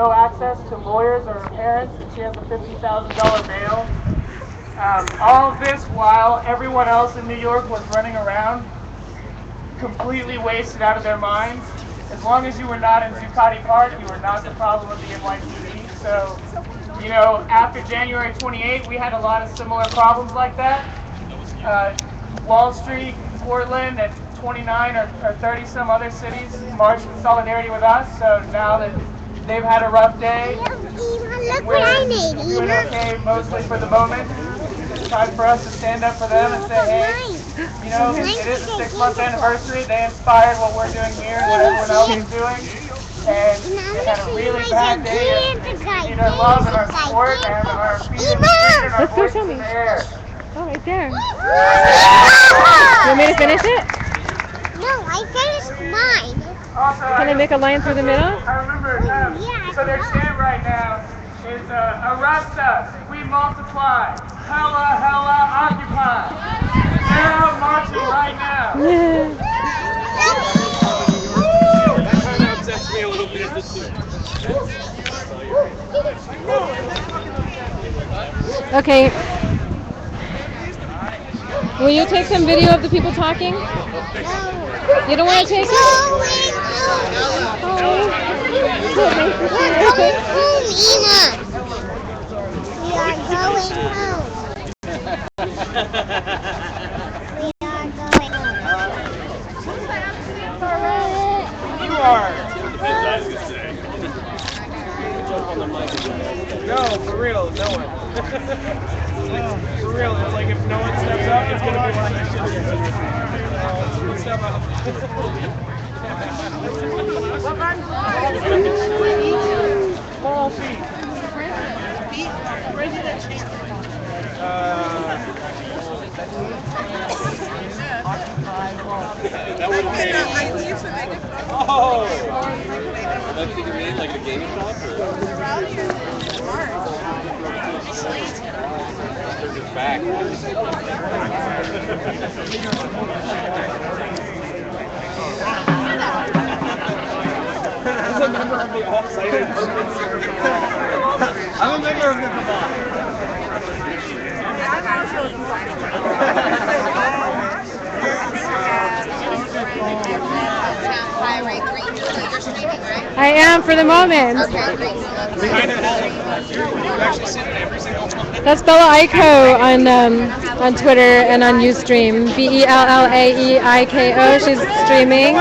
no access to lawyers or her parents, and she has a $50,000 bail. All of this while everyone else in New York was running around completely wasted out of their minds. As long as you were not in Zuccotti Park, you were not the problem of the NYPD. So, you know, after January 28, we had a lot of similar problems like that. Wall Street, Portland, and 29 or 30 some other cities marched in solidarity with us. So now that they've had a rough day, we're doing okay mostly for the moment. It's time for us to stand up for them and say, hey, you know, it is the 6-month anniversary. They inspired what we're doing here and what everyone else is doing. And they had a really bad day. They need our love and our support and our feet in the street and our voices in the air. Oh, right there. You want me to finish it? No, I finished mine. Also, Can I make a line through the middle? I remember, so their chant right now is arrest us, we multiply, hella, hella, occupy. They're out marching right now. That kind of upsets me a little bit at the too. Okay. Will you take some video of the people talking? No. You don't want to take it? We're going home, Ina. We are going home. We are going home. You are. No, for real, no one. For real, it's like if no one steps up, it's going to be like step up. Small feet. That would have made it. Oh! That's what you mean, like a game shop? They're just back. He's a member of the all-sighted I'm a member of the I am for the moment. That's Bella Aiko on Twitter and on Ustream. BELLAEIKO. She's streaming.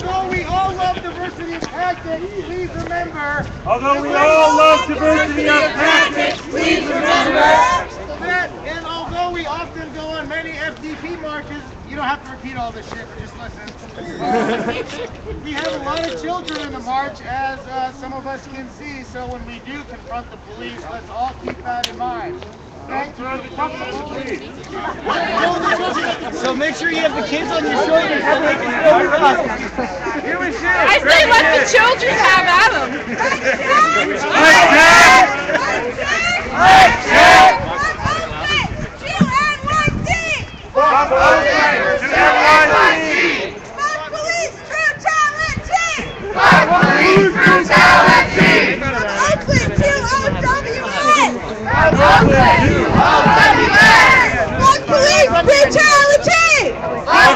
Although we all love diversity of tactics, please remember. Although we all love diversity of tactics, please remember that, and although we often go on many FDP marches, you don't have to repeat all this shit, just listen. We have a lot of children in the march, as some of us can see, so when we do confront the police, let's all keep that in mind. So make sure you have the kids on your shoulder so they can still cross. Here we shoot. I say let the children have at them.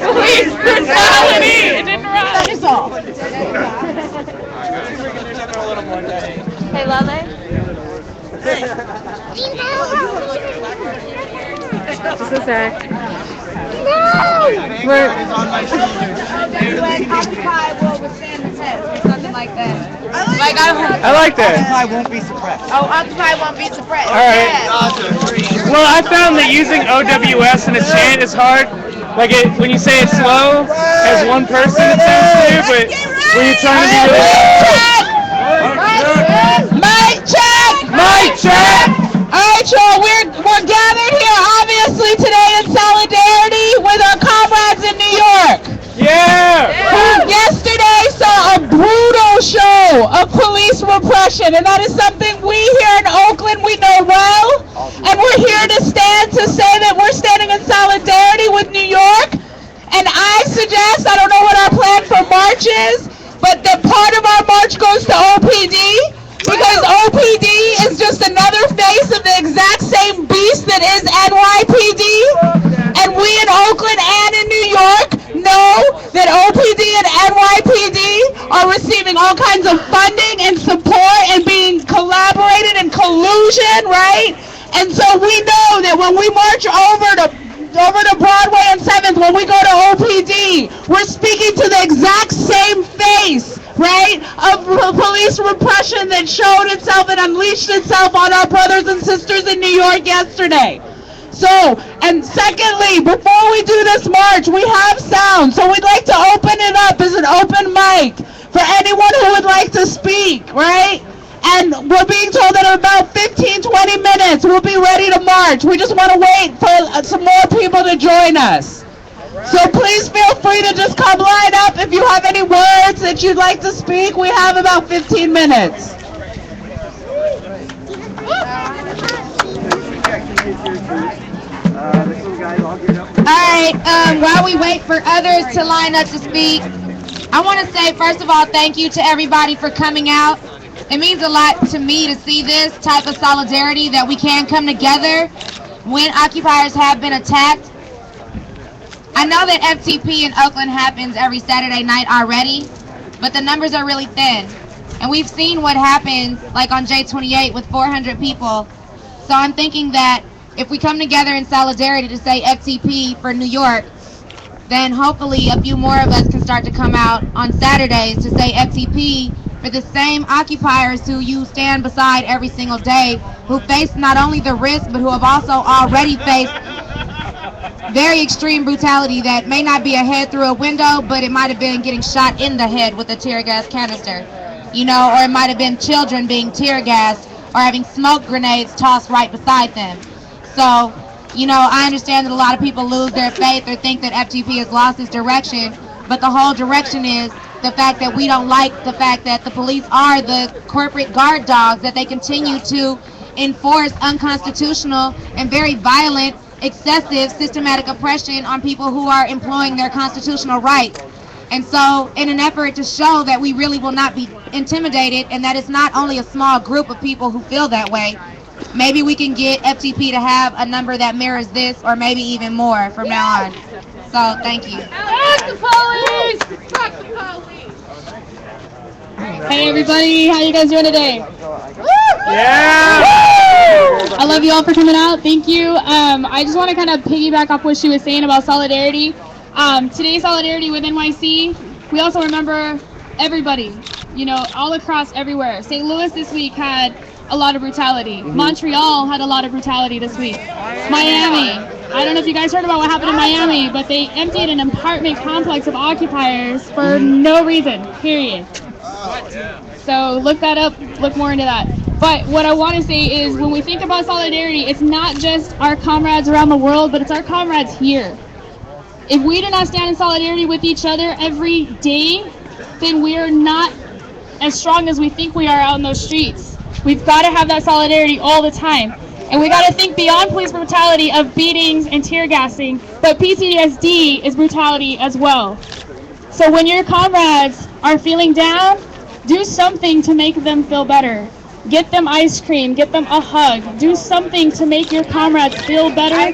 Police brutality! It didn't run. That's all. Hey, Lale. Just a sec. No! We're Occupy will withstand the test or something like that. I like that. Occupy won't be suppressed. Oh, Occupy won't be suppressed. All right. Well, I found that using OWS in a chant is hard. Like when you say it slow, as one person it sounds weird, but when you're trying to be Mic check! Mic check! Alright, y'all, we're gathered here obviously today in solidarity with our comrades in New York. Yeah! Who yesterday saw a brutal show of police repression, and that is something we here in Oakland, we know well, and we're here to stand to say that we're standing in solidarity with New York. And I suggest, I don't know what our plan for March is, but the part of our march goes to OPD because OPD is just another face of the exact same beast that is NYPD. And we in Oakland and in New York know that OPD and NYPD are receiving all kinds of funding and support and being collaborated in collusion, right? And so we know that when we march over to Broadway and 7th, when we go to OPD, we're speaking to the exact same face, right, of police repression that showed itself and unleashed itself on our brothers and sisters in New York yesterday. So, and secondly, before we do this march, we have sound, so we'd like to open it up as an open mic for anyone who would like to speak, right? And we're being told that in about 15, 20 minutes, we'll be ready to march. We just want to wait for some more people to join us. So please feel free to just come line up if you have any words that you'd like to speak. We have about 15 minutes. Alright, while we wait for others to line up to speak, I want to say, first of all, thank you to everybody for coming out. It means a lot to me to see this type of solidarity, that we can come together when occupiers have been attacked. I know that FTP in Oakland happens every Saturday night already, but the numbers are really thin. And we've seen what happens, like on J28 with 400 people. So I'm thinking that if we come together in solidarity to say FTP for New York, then hopefully a few more of us can start to come out on Saturdays to say FTP for the same occupiers who you stand beside every single day, who face not only the risk, but who have also already faced very extreme brutality that may not be a head through a window, but it might have been getting shot in the head with a tear gas canister, you know, or it might have been children being tear gassed or having smoke grenades tossed right beside them. So, you know, I understand that a lot of people lose their faith or think that FTP has lost its direction, but the whole direction is the fact that we don't like the fact that the police are the corporate guard dogs, that they continue to enforce unconstitutional and very violent, excessive, systematic oppression on people who are employing their constitutional rights. And so, in an effort to show that we really will not be intimidated and that it's not only a small group of people who feel that way, maybe we can get FTP to have a number that mirrors this, or maybe even more from now on. So, thank you. Fuck the police! Fuck the police! Hey everybody, how you guys doing today? Yeah! I love you all for coming out. Thank you. I just want to kind of piggyback off what she was saying about solidarity. Today's solidarity with NYC. We also remember everybody, you know, all across everywhere. St. Louis this week had a lot of brutality. Montreal had a lot of brutality this week. Miami. I don't know if you guys heard about what happened in Miami, but they emptied an apartment complex of occupiers for no reason, period. So look that up, look more into that. But what I want to say is, when we think about solidarity, it's not just our comrades around the world, but it's our comrades here. If we do not stand in solidarity with each other every day, then we are not as strong as we think we are out in those streets. We've got to have that solidarity all the time. And we got to think beyond police brutality of beatings and tear gassing, but PTSD is brutality as well. So when your comrades are feeling down, do something to make them feel better. Get them ice cream, get them a hug, do something to make your comrades feel better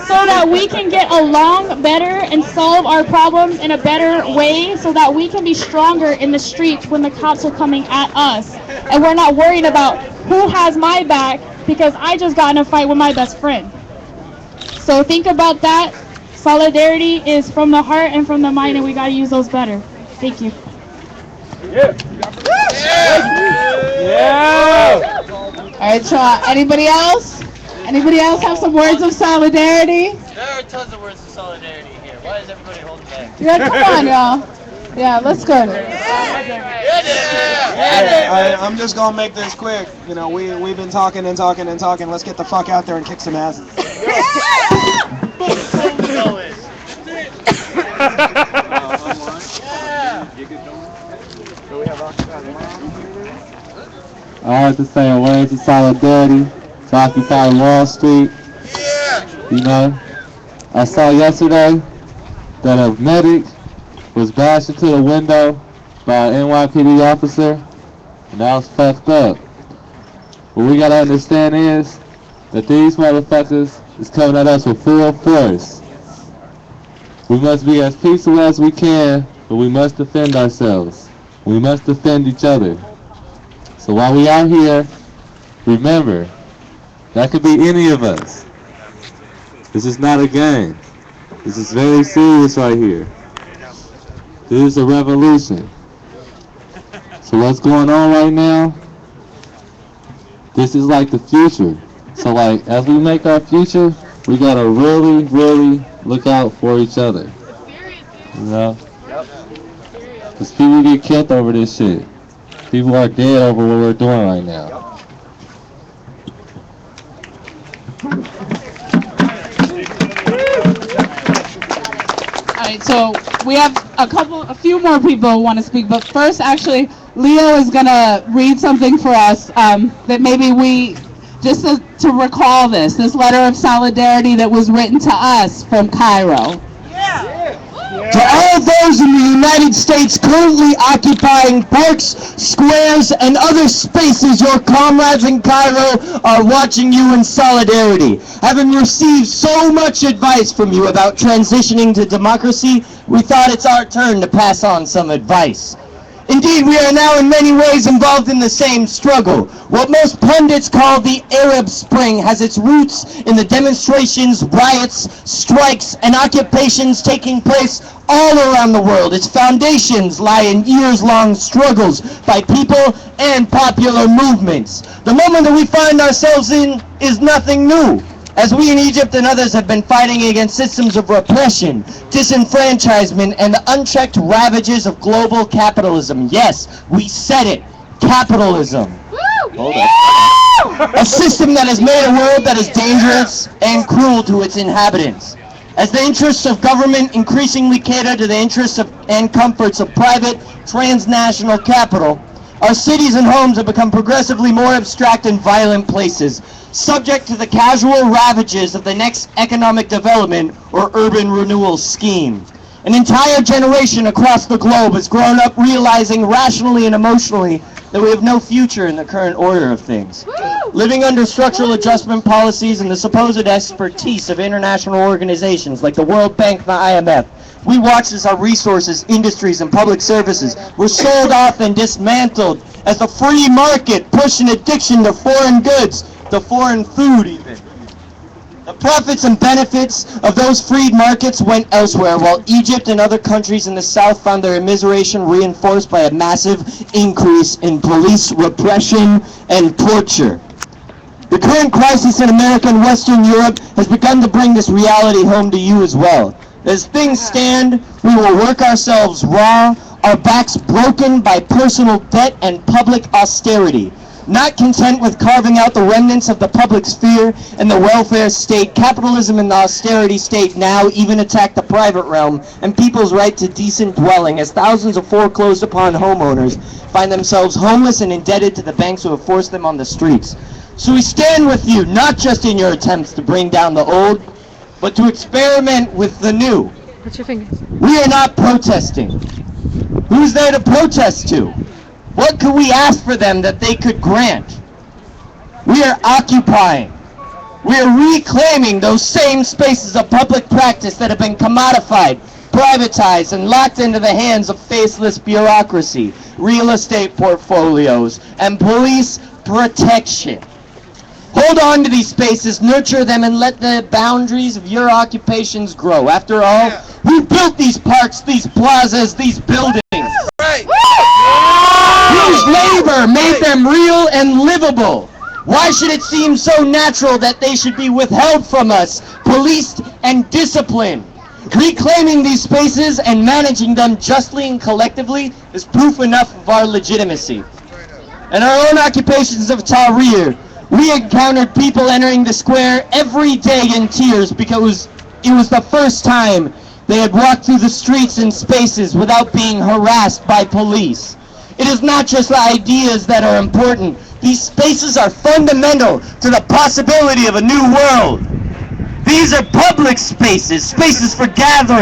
so that we can get along better and solve our problems in a better way, so that we can be stronger in the streets when the cops are coming at us. And we're not worried about who has my back because I just got in a fight with my best friend. So think about that. Solidarity is from the heart and from the mind, and we got to use those better. Thank you. Yeah! All right, y'all. Anybody else? Anybody else have some words of solidarity? There are tons of words of solidarity here. Why is everybody holding back? Yeah, come on, y'all. Yeah, let's go. I'm just gonna make this quick. You know, we've been talking and talking and talking. Let's get the fuck out there and kick some asses. I have to say words of solidarity to Occupy Wall Street. You know, I saw yesterday that a medic was bashed into the window by an NYPD officer, and that was fucked up. What we gotta understand is that these motherfuckers is coming at us with full force. We must be as peaceful as we can, but we must defend ourselves. We must defend each other. So while we out here, remember, that could be any of us. This is not a game. This is very serious right here. This is a revolution. So what's going on right now? This is like the future. So like, as we make our future, we gotta really, really look out for each other. You know? Because people get killed over this shit. People are dead over what we're doing right now. Alright, so we have a few more people who want to speak, but first, actually, Leo is gonna read something for us that maybe we, just to recall this letter of solidarity that was written to us from Cairo. To all those in the United States currently occupying parks, squares, and other spaces, your comrades in Cairo are watching you in solidarity. Having received so much advice from you about transitioning to democracy, we thought it's our turn to pass on some advice. Indeed, we are now in many ways involved in the same struggle. What most pundits call the Arab Spring has its roots in the demonstrations, riots, strikes, and occupations taking place all around the world. Its foundations lie in years-long struggles by people and popular movements. The moment that we find ourselves in is nothing new, as we in Egypt and others have been fighting against systems of repression, disenfranchisement, and the unchecked ravages of global capitalism. Yes, we said it. Capitalism. Hold up. A system that has made a world that is dangerous and cruel to its inhabitants. As the interests of government increasingly cater to the interests and comforts of private, transnational capital, our cities and homes have become progressively more abstract and violent places, subject to the casual ravages of the next economic development or urban renewal scheme. An entire generation across the globe has grown up realizing rationally and emotionally that we have no future in the current order of things. Living under structural adjustment policies and the supposed expertise of international organizations like the World Bank and the IMF, we watched as our resources, industries, and public services were sold off and dismantled as the free market pushed an addiction to foreign goods, to foreign food even. The profits and benefits of those freed markets went elsewhere, while Egypt and other countries in the South found their immiseration reinforced by a massive increase in police repression and torture. The current crisis in America and Western Europe has begun to bring this reality home to you as well. As things stand, we will work ourselves raw, our backs broken by personal debt and public austerity. Not content with carving out the remnants of the public sphere and the welfare state, capitalism and the austerity state now even attack the private realm and people's right to decent dwelling, as thousands of foreclosed upon homeowners find themselves homeless and indebted to the banks who have forced them on the streets. So we stand with you, not just in your attempts to bring down the old, but to experiment with the new. Put your fingers. We are not protesting. Who's there to protest to? What could we ask for them that they could grant? We are occupying. We are reclaiming those same spaces of public practice that have been commodified, privatized, and locked into the hands of faceless bureaucracy, real estate portfolios, and police protection. Hold on to these spaces, nurture them, and let the boundaries of your occupations grow. After all, who built these parks, these plazas, these buildings? Right. Whose labor made them real and livable? Why should it seem so natural that they should be withheld from us, policed and disciplined? Reclaiming these spaces and managing them justly and collectively is proof enough of our legitimacy. In our own occupations of Tahrir, we encountered people entering the square every day in tears because it was the first time they had walked through the streets and spaces without being harassed by police. It is not just the ideas that are important. These spaces are fundamental to the possibility of a new world. These are public spaces, spaces for gathering.